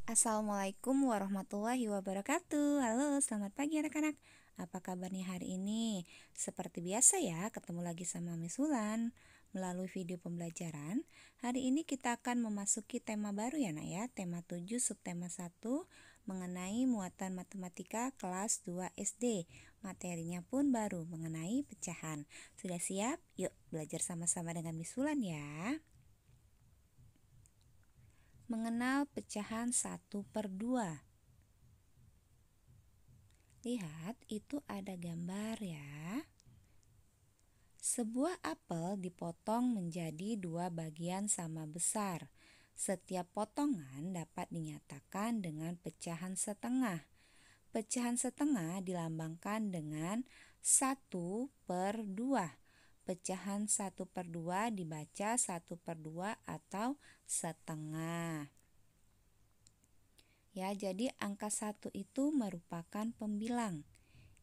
Assalamualaikum warahmatullahi wabarakatuh. Halo, selamat pagi anak-anak. Apa kabarnya hari ini? Seperti biasa ya, ketemu lagi sama Miss Wulan melalui video pembelajaran. Hari ini kita akan memasuki tema baru ya nak ya, tema 7 subtema 1 mengenai muatan matematika kelas 2 SD. Materinya pun baru mengenai pecahan. Sudah siap? Yuk belajar sama-sama dengan Miss Wulan ya. Mengenal pecahan 1/2. Lihat, itu ada gambar ya. Sebuah apel dipotong menjadi 2 bagian sama besar. Setiap potongan dapat dinyatakan dengan pecahan setengah. Pecahan setengah dilambangkan dengan 1/2. Pecahan 1/2 dibaca 1/2 atau setengah. Ya, jadi angka 1 itu merupakan pembilang.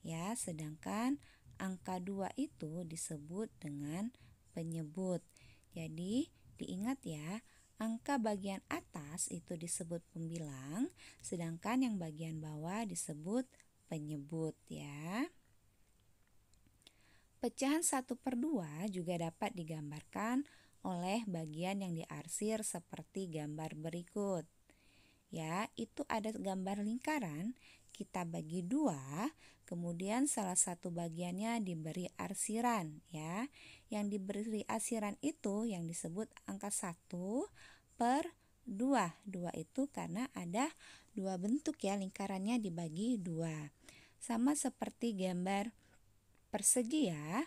Ya, sedangkan angka 2 itu disebut dengan penyebut. Jadi, diingat ya, angka bagian atas itu disebut pembilang, sedangkan yang bagian bawah disebut penyebut ya. Pecahan 1/2 juga dapat digambarkan oleh bagian yang diarsir seperti gambar berikut. Ya, itu ada gambar lingkaran, kita bagi 2, kemudian salah satu bagiannya diberi arsiran ya. Yang diberi arsiran itu yang disebut angka 1/2. 2 itu karena ada 2 bentuk ya, lingkarannya dibagi 2. Sama seperti gambar persegi ya,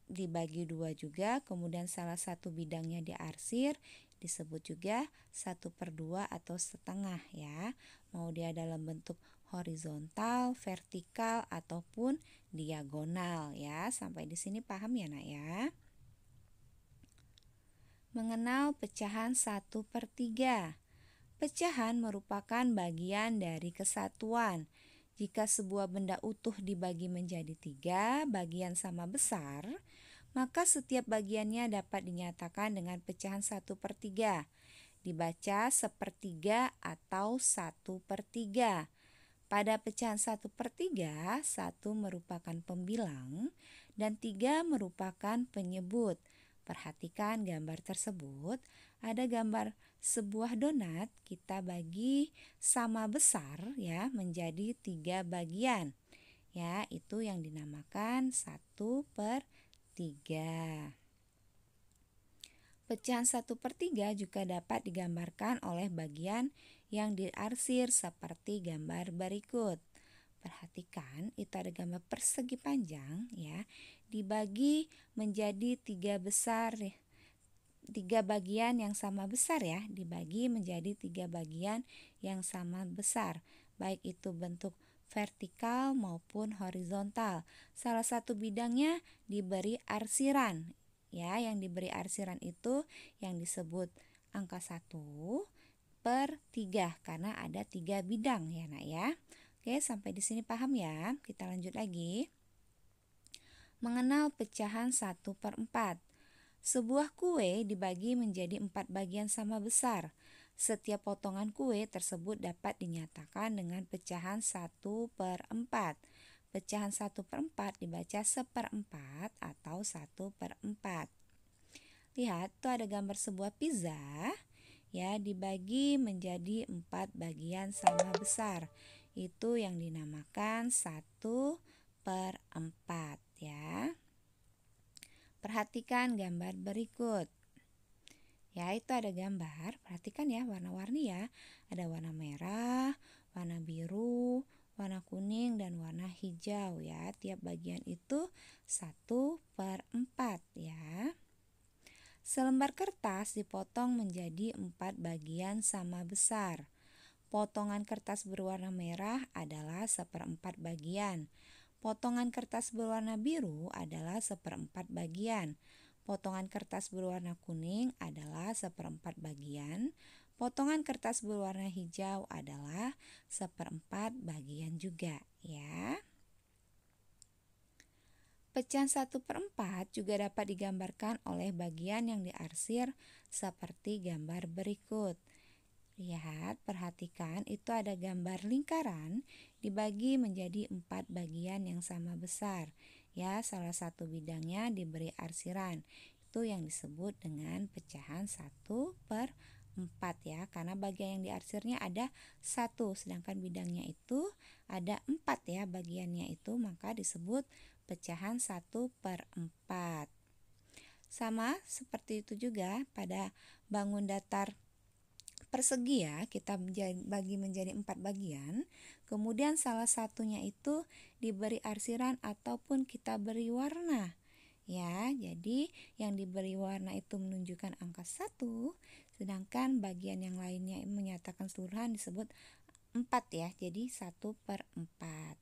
dibagi 2 juga, kemudian salah satu bidangnya diarsir, disebut juga 1/2 atau setengah ya. Mau dia dalam bentuk horizontal, vertikal, ataupun diagonal ya. Sampai di sini paham ya nak ya. Mengenal pecahan 1/3. Pecahan merupakan bagian dari kesatuan. Jika sebuah benda utuh dibagi menjadi 3 bagian sama besar, maka setiap bagiannya dapat dinyatakan dengan pecahan 1/3. Dibaca 1/3 atau 1/3. Pada pecahan 1/3, 1 merupakan pembilang dan 3 merupakan penyebut. Perhatikan gambar tersebut, ada gambar sebuah donat kita bagi sama besar ya menjadi 3 bagian. Ya, itu yang dinamakan 1/3. Pecahan 1/3 juga dapat digambarkan oleh bagian yang diarsir seperti gambar berikut. Perhatikan, itu ada gambar persegi panjang ya, dibagi menjadi 3 besar, 3 bagian yang sama besar ya, dibagi menjadi 3 bagian yang sama besar, baik itu bentuk vertikal maupun horizontal. Salah satu bidangnya diberi arsiran. Ya, yang diberi arsiran itu yang disebut angka 1/3 karena ada 3 bidang ya nak ya. Oke, sampai di sini paham ya? Kita lanjut lagi. Mengenal pecahan 1/4. Sebuah kue dibagi menjadi 4 bagian sama besar. Setiap potongan kue tersebut dapat dinyatakan dengan pecahan 1/4. Pecahan 1/4 dibaca 1/4 atau 1/4. Lihat, tuh ada gambar sebuah pizza ya, dibagi menjadi 4 bagian sama besar. Itu yang dinamakan 1/4 ya. Perhatikan gambar berikut. Ya, itu ada gambar, perhatikan ya, warna-warni ya. Ada warna merah, warna biru, warna kuning, dan warna hijau ya. Tiap bagian itu 1/4 ya. Selembar kertas dipotong menjadi 4 bagian sama besar. Potongan kertas berwarna merah adalah 1/4 bagian. Potongan kertas berwarna biru adalah 1/4 bagian. Potongan kertas berwarna kuning adalah 1/4 bagian. Potongan kertas berwarna hijau adalah 1/4 bagian juga ya. Pecahan 1/4 juga dapat digambarkan oleh bagian yang diarsir seperti gambar berikut. Lihat, perhatikan itu ada gambar lingkaran dibagi menjadi 4 bagian yang sama besar. Ya, salah satu bidangnya diberi arsiran. Itu yang disebut dengan pecahan 1/4 ya, karena bagian yang diarsirnya ada 1, sedangkan bidangnya itu ada 4 ya bagiannya itu, maka disebut pecahan 1/4. Sama seperti itu juga pada bangun datar persegi ya, kita bagi menjadi 4 bagian. Kemudian salah satunya itu diberi arsiran ataupun kita beri warna. Ya, jadi yang diberi warna itu menunjukkan angka 1, sedangkan bagian yang lainnya menyatakan keseluruhan disebut 4 ya, jadi 1/4.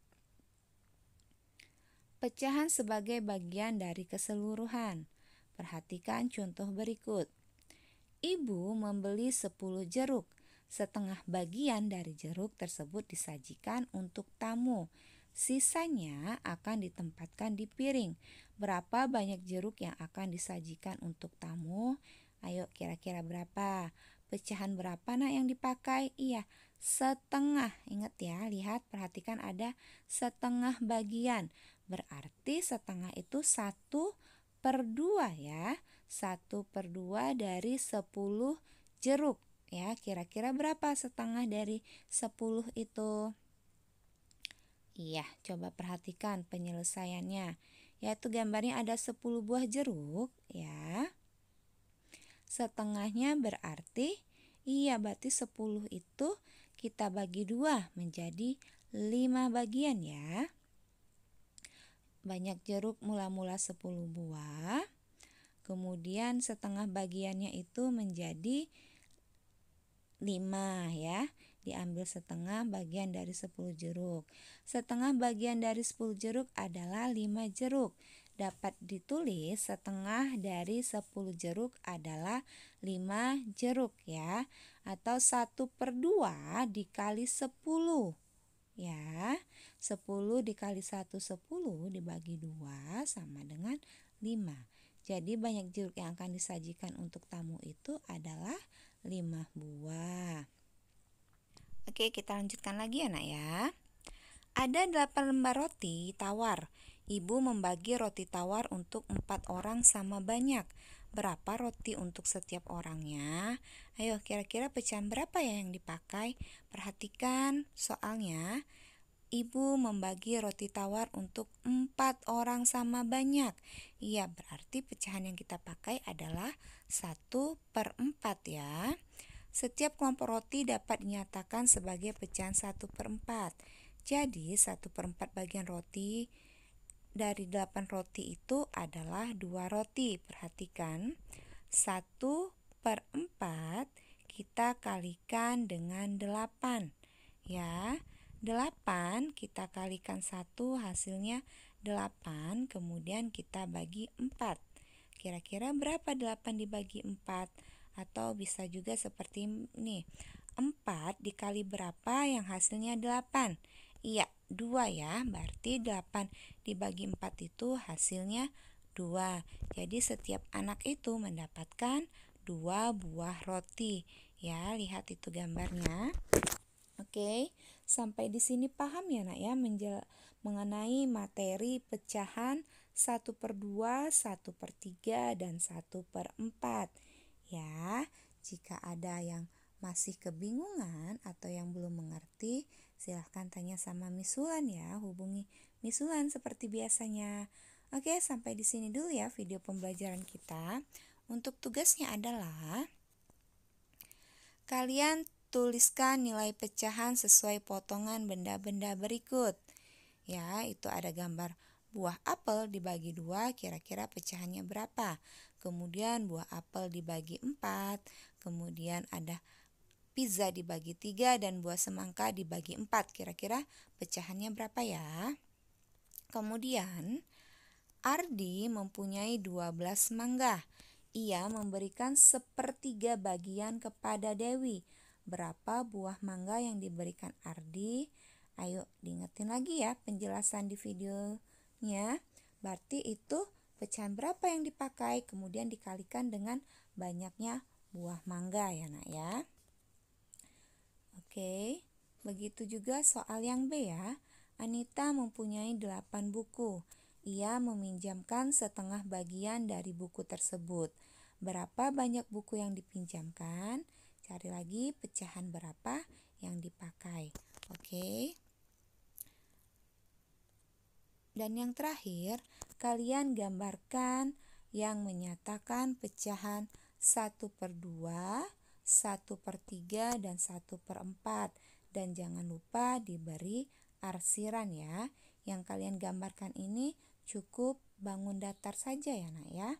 Pecahan sebagai bagian dari keseluruhan. Perhatikan contoh berikut. Ibu membeli 10 jeruk. Setengah bagian dari jeruk tersebut disajikan untuk tamu. Sisanya akan ditempatkan di piring. Berapa banyak jeruk yang akan disajikan untuk tamu? Ayo kira-kira berapa? Pecahan berapa nak yang dipakai? Iya, setengah. Ingat ya, lihat perhatikan ada setengah bagian. Berarti setengah itu 1/2 ya. 1/2 dari 10 jeruk ya. Kira-kira berapa setengah dari 10 itu? Iya, coba perhatikan penyelesaiannya. Yaitu gambarnya ada 10 buah jeruk ya. Setengahnya berarti berarti 10 itu kita bagi 2 menjadi 5 bagian ya. Banyak jeruk mula-mula 10 buah. Kemudian setengah bagiannya itu menjadi 5 ya. Diambil setengah bagian dari 10 jeruk. Setengah bagian dari 10 jeruk adalah 5 jeruk. Dapat ditulis setengah dari 10 jeruk adalah 5 jeruk ya. Atau 1/2 dikali 10. Ya, 10 dikali 1, 10 dibagi 2 sama dengan 5. Jadi banyak jeruk yang akan disajikan untuk tamu itu adalah 5 buah. Oke, kita lanjutkan lagi ya nak ya. Ada 8 lembar roti tawar. Ibu membagi roti tawar untuk 4 orang sama banyak. Berapa roti untuk setiap orangnya? Ayo, kira-kira pecahan berapa ya yang dipakai? Perhatikan soalnya. Ibu membagi roti tawar untuk 4 orang sama banyak. Iya, berarti pecahan yang kita pakai adalah 1/4 ya. Setiap kelompok roti dapat dinyatakan sebagai pecahan 1/4. Jadi 1/4 bagian roti dari 8 roti itu adalah 2 roti. Perhatikan, 1/4 kita kalikan dengan 8 ya. 8 kita kalikan 1 hasilnya 8, kemudian kita bagi 4. Kira-kira berapa 8 dibagi 4? Atau bisa juga seperti ini, 4 dikali berapa yang hasilnya 8? Iya, 2 ya, berarti 8 dibagi 4 itu hasilnya 2. Jadi setiap anak itu mendapatkan 2 buah roti. Ya, lihat itu gambarnya. Oke, sampai di sini paham ya nak ya mengenai materi pecahan 1/2, 1/3, dan 1/4. Ya, jika ada yang masih kebingungan atau yang belum mengerti, silahkan tanya sama Miss Wulan ya, hubungi Miss Wulan seperti biasanya. Oke, sampai di sini dulu ya video pembelajaran kita. Untuk tugasnya adalah kalian tuliskan nilai pecahan sesuai potongan benda-benda berikut. Ya, itu ada gambar buah apel dibagi 2, kira-kira pecahannya berapa? Kemudian buah apel dibagi 4, kemudian ada pizza dibagi 3 dan buah semangka dibagi 4. Kira-kira pecahannya berapa ya? Kemudian Ardi mempunyai 12 mangga. Ia memberikan 1/3 bagian kepada Dewi. Berapa buah mangga yang diberikan Ardi? Ayo diingetin lagi ya penjelasan di videonya. Berarti itu pecahan berapa yang dipakai, kemudian dikalikan dengan banyaknya buah mangga ya nak ya. Oke, begitu juga soal yang B ya. Anita mempunyai 8 buku. Ia meminjamkan setengah bagian dari buku tersebut. Berapa banyak buku yang dipinjamkan? Cari lagi pecahan berapa yang dipakai. Oke. Dan yang terakhir, kalian gambarkan yang menyatakan pecahan 1/2, 1/3, dan 1/4. Dan jangan lupa diberi arsiran ya. Yang kalian gambarkan ini cukup bangun datar saja ya nak ya.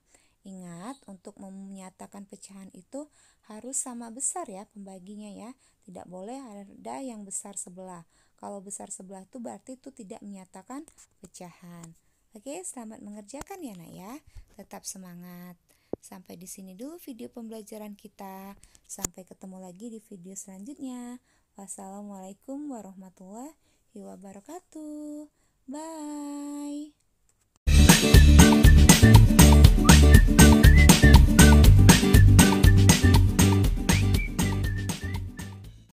Ingat, untuk menyatakan pecahan itu harus sama besar ya pembaginya ya. Tidak boleh ada yang besar sebelah. Kalau besar sebelah itu berarti itu tidak menyatakan pecahan. Oke, selamat mengerjakan ya nak ya. Tetap semangat. Sampai di sini dulu video pembelajaran kita. Sampai ketemu lagi di video selanjutnya. Wassalamualaikum warahmatullahi wabarakatuh. Bye.